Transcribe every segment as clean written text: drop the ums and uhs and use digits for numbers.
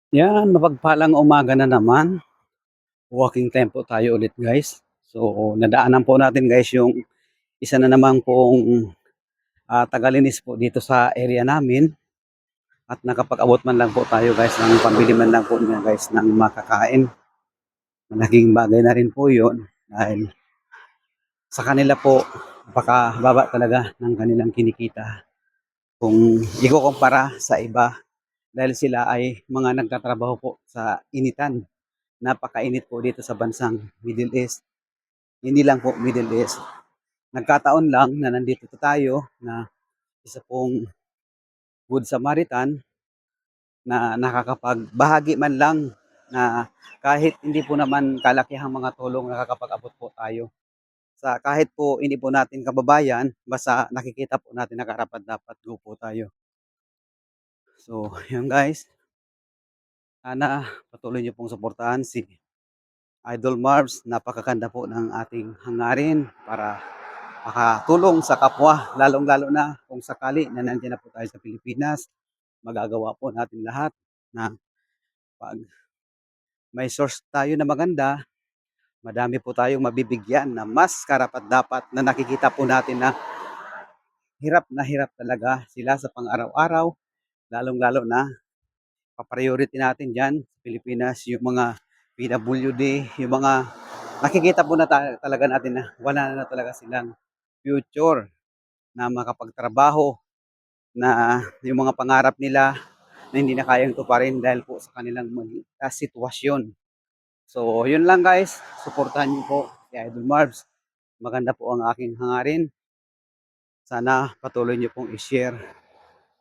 Yan, mapagpalang umaga na naman. Walking time po tayo ulit guys. So, nadaanan po natin guys yung isa na naman pong tagalinis po dito sa area namin. At nakapag-abot man lang po tayo guys ng pambili man lang po niya guys ng makakain. Malaking bagay na rin po yun dahil sa kanila po baka baba talaga ng kanilang kinikita. Kung ikukumpara sa iba dahil sila ay mga nagtatrabaho po sa initan. Napakainit po dito sa bansang Middle East. Hindi lang po Middle East. Nagkataon lang na nandito tayo na isa pong Good Samaritan na nakakapagbahagi man lang na kahit hindi po naman kalakihang mga tulong nakakapag-abot po tayo. Sa kahit po hindi po natin kababayan, basta nakikita po natin na karapat-dapat go po tayo. So, yun guys. Sana patuloy niyo pong suportahan si Idol Marbs. Napakaganda po ng ating hangarin para makatulong sa kapwa, lalong-lalo na kung sakali na nandiyan na po tayo sa Pilipinas, magagawa po natin lahat na pag may source tayo na maganda, madami po tayong mabibigyan na mas karapat-dapat na nakikita po natin na hirap talaga sila sa pang-araw-araw, lalong-lalo na pa-priority natin diyan sa Pilipinas yung mga PWD, yung mga nakikita po na talaga natin na wala na talaga silang future na makapagtrabaho na yung mga pangarap nila na hindi na kayang tuparin dahil po sa kanilang sitwasyon. So, yun lang guys. Suportahan niyo po si Idol Marbs. Maganda po ang aking hangarin. Sana patuloy niyo pong i-share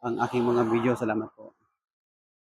ang aking mga video. Salamat po.